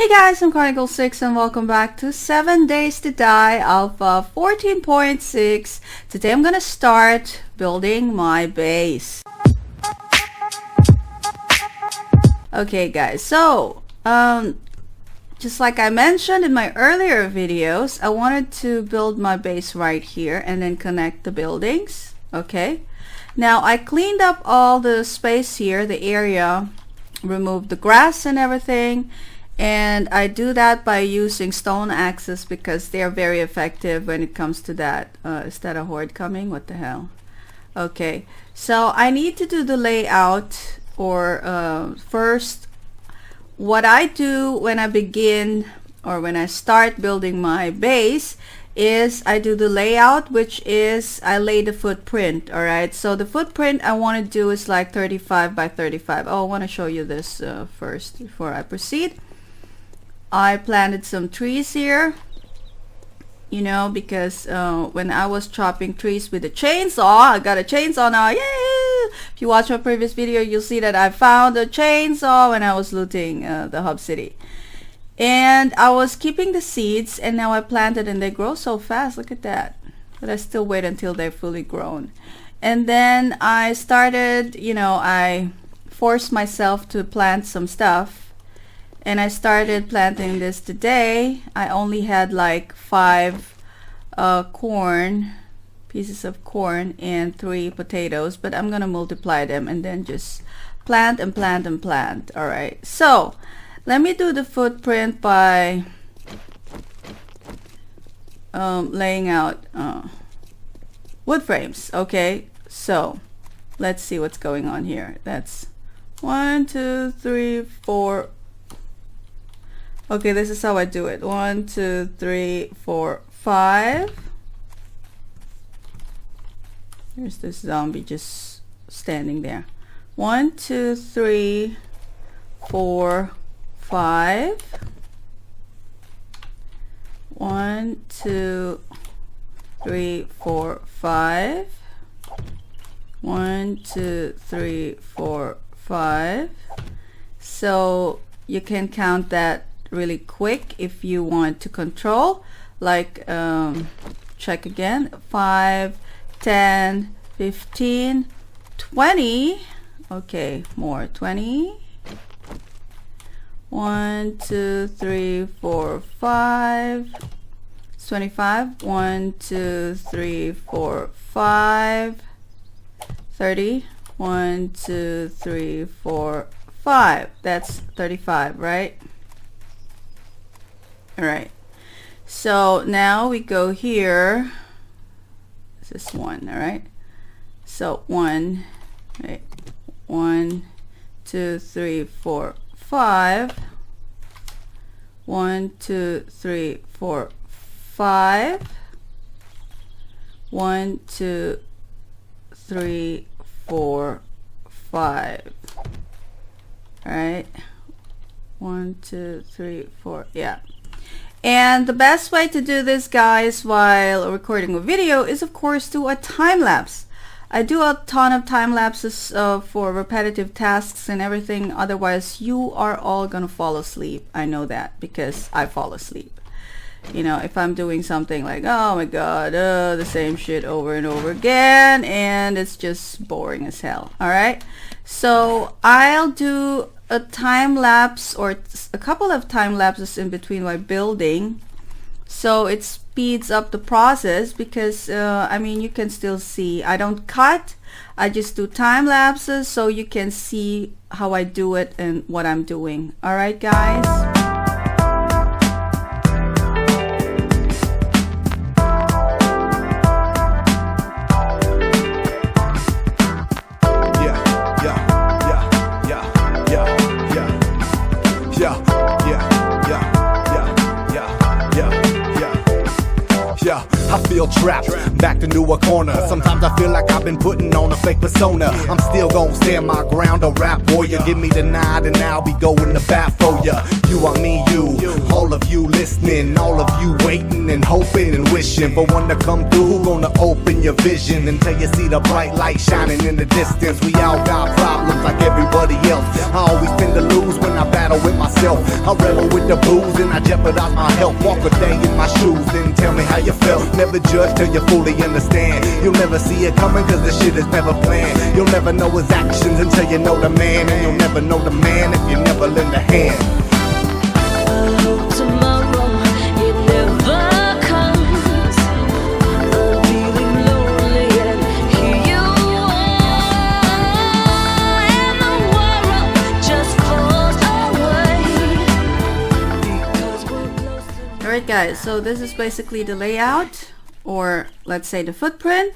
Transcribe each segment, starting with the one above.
Hey guys, I'm Chronicle6 and welcome back to 7 Days to Die Alpha 14.6. Today I'm gonna start building my base. Okay guys, so just like I mentioned in my earlier videos, I wanted to build my base right here and then connect the buildings. Okay, now I cleaned up all the space here, the area, removed the grass and everything. And I do that by using stone axes because they are very effective when it comes to that. Is that a horde coming? What the hell? Okay, so I need to do the layout, or first what I do when I begin or when I start building my base is I do the layout, which is I lay the footprint. All right, so the footprint I want to do is like 35 by 35. Oh, I want to show you this first before I proceed. I planted some trees here, you know, because when I was chopping trees with a chainsaw, I got a chainsaw now. Yay! If you watch my previous video, you'll see that I found a chainsaw when I was looting the hub city. And I was keeping the seeds, and now I planted and they grow so fast. Look at that. But I still wait until they're fully grown. And then I started, you know, I forced myself to plant some stuff. And I started planting this today. I only had like 5 pieces of corn and 3 potatoes, but I'm gonna multiply them and then just plant and plant and plant. All right, so let me do the footprint by laying out wood frames. Okay, so let's see what's going on here. That's 1, 2, 3, 4. Okay, this is how I do it. 1, 2, 3, 4, 5. There's this zombie just standing there. 1, 2, 3, 4, 5. 1, 2, 3, 4, 5. 1, 2, 3, 4, 5. So you can count that really quick if you want to control, like check again, 5, 10, 15, 20. Okay, more, 20. 1, 2, 3, 4, 5. It's 25. 1, 2, 3, 4, 5. 30. 1, 2, 3, 4, 5. That's 35, right? All right, so now we go here. This is 1. All right, so 1, right? 1, 2, 3, 4, 5. 1, 2, 3, 4, 5. 1, 2, 3, 4, 5. All right, 1, 2, 3, 4. Yeah. And the best way to do this, guys, while recording a video is, of course, do a time lapse. I do a ton of time lapses for repetitive tasks and everything. Otherwise, you are all gonna fall asleep. I know that because I fall asleep. You know, if I'm doing something like, oh my god, the same shit over and over again, and it's just boring as hell. All right, so I'll do a time lapse or a couple of time lapses in between while building, so it speeds up the process because I mean, you can still see I don't cut, I just do time lapses so you can see how I do it and what I'm doing. All right, guys. I feel trapped, backed into a corner. Sometimes I feel like I've been putting on a fake persona. I'm still gon' stand my ground, a rap warrior. Give me the nod and I'll be going to bat for ya. You, I mean you, all of you listening, all of you waiting and hoping and wishing for one to come through who gonna open your vision until you see the bright light shining in the distance. We all got problems like everybody else. I always tend to lose when I battle with myself. I rebel with the booze and I jeopardize my health. Walk a day in my shoes, then tell me how you felt. Never judge till you fully understand. You'll never see it coming cause this shit is never planned. You'll never know his actions until you know the man, and you'll never know the man if you never lend a hand. Tomorrow, it never comes. I'm feeling lonely and here you are, and the world just falls away because we're close to. Alright guys, so this is basically the layout, or let's say the footprint.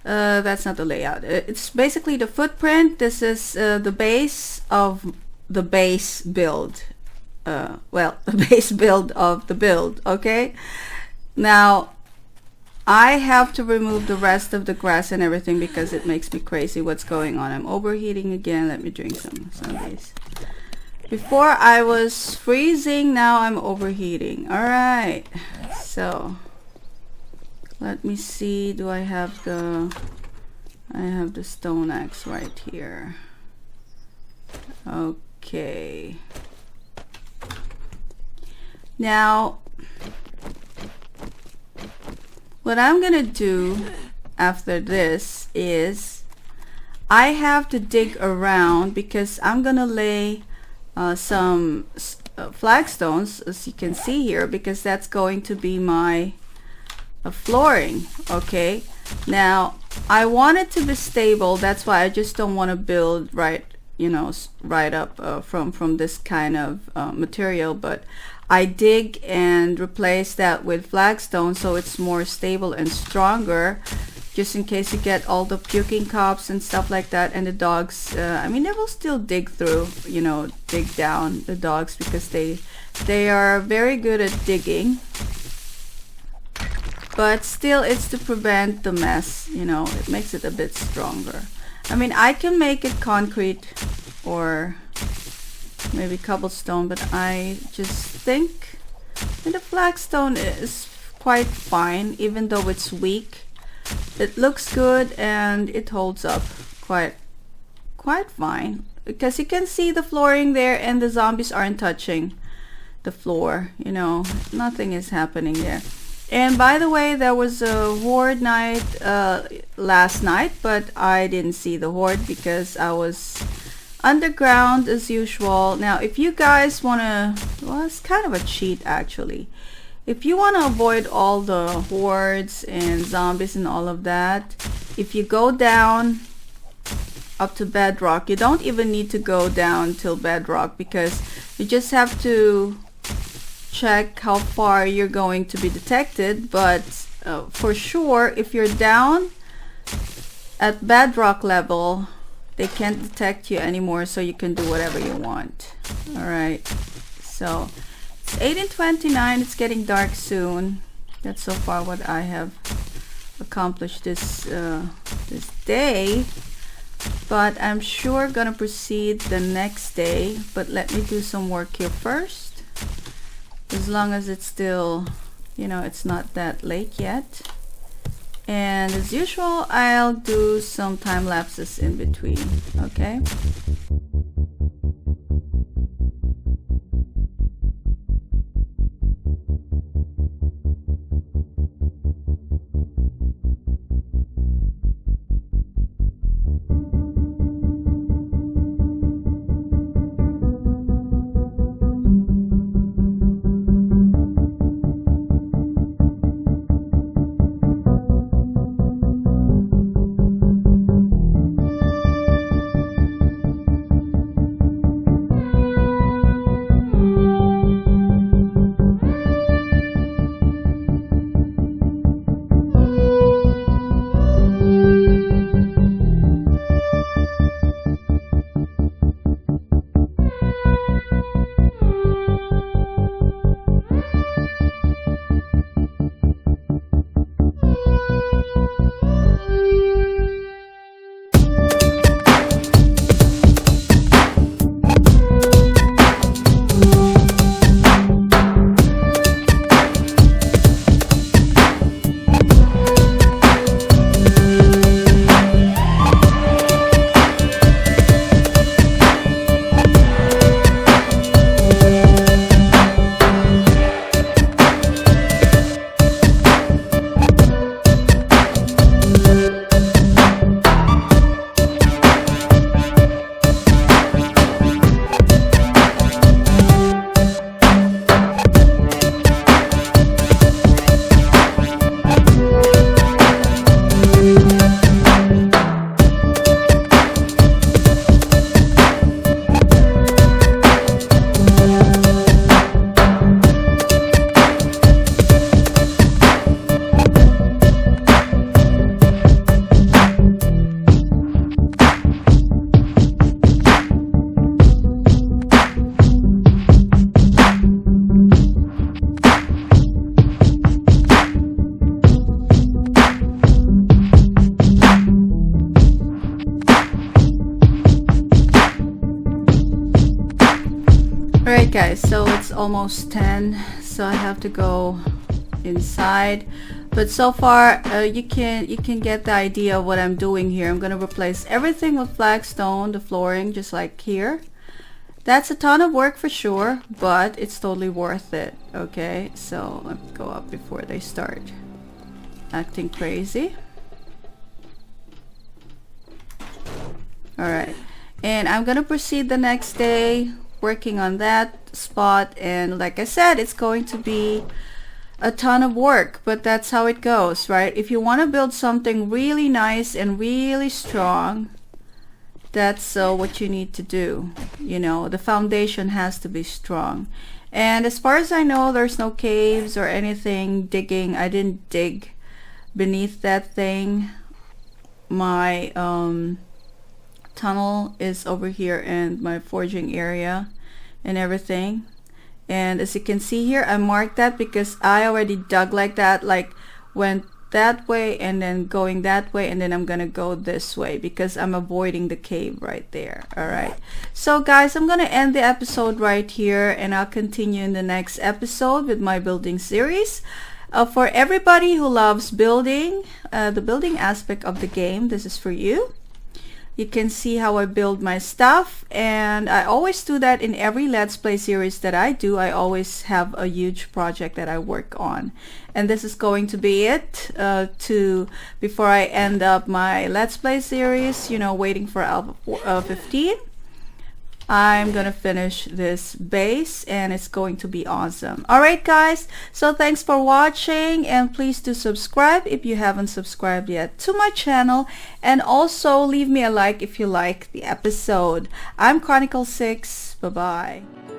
That's not the layout. It's basically the footprint. This is the base of the base build. Well, the base build of the build, okay? Now, I have to remove the rest of the grass and everything because it makes me crazy what's going on. I'm overheating again. Let me drink some sundays. Before I was freezing, now I'm overheating. Alright, so let me see, do I have the stone axe right here. Okay. Now, what I'm gonna do after this is I have to dig around because I'm gonna lay some flagstones, as you can see here, because that's going to be my flooring. Okay, now I want it to be stable. That's why I just don't want to build right, you know, right up from this kind of material, but I dig and replace that with flagstone so it's more stable and stronger, just in case you get all the puking cops and stuff like that, and the dogs, I mean, they will still dig through, you know, dig down, the dogs, because they are very good at digging. But still, it's to prevent the mess, you know, it makes it a bit stronger. I mean, I can make it concrete or maybe cobblestone, but I just think that the flagstone is quite fine, even though it's weak. It looks good and it holds up quite fine, because you can see the flooring there and the zombies aren't touching the floor, you know, nothing is happening there. And by the way, there was a horde night last night, but I didn't see the horde because I was underground as usual. Now, if you guys want to, well, it's kind of a cheat actually. If you want to avoid all the hordes and zombies and all of that, if you go down up to bedrock, you don't even need to go down till bedrock, because you just have to check how far you're going to be detected. But for sure, if you're down at bedrock level, they can't detect you anymore, so you can do whatever you want. Alright, so it's 8:29, it's getting dark soon. That's so far what I have accomplished this this day, but I'm sure gonna proceed the next day. But let me do some work here first, as long as it's still, you know, it's not that late yet. And as usual, I'll do some time lapses in between, okay? almost 10, so I have to go inside. But so far you can get the idea of what I'm doing here. I'm gonna replace everything with flagstone, the flooring, just like here. That's a ton of work for sure, but it's totally worth it. Okay, so let me go up before they start acting crazy. Alright, and I'm gonna proceed the next day working on that spot, and like I said, it's going to be a ton of work, but that's how it goes, right? If you want to build something really nice and really strong, that's what you need to do. You know, the foundation has to be strong. And as far as I know, there's no caves or anything digging. I didn't dig beneath that thing. My tunnel is over here and my forging area and everything. And as you can see here, I marked that because I already dug like that, like went that way and then going that way, and then I'm gonna go this way because I'm avoiding the cave right there. All right, so guys, I'm gonna end the episode right here, and I'll continue in the next episode with my building series. For everybody who loves building, the building aspect of the game, this is for you. You can see how I build my stuff, and I always do that in every Let's Play series that I do. I always have a huge project that I work on, and this is going to be it before I end up my Let's Play series, you know, waiting for Alpha 15. I'm gonna finish this base, and it's going to be awesome. Alright guys, so thanks for watching, and please do subscribe if you haven't subscribed yet to my channel, and also leave me a like if you like the episode. I'm Chronicle 6. Bye bye.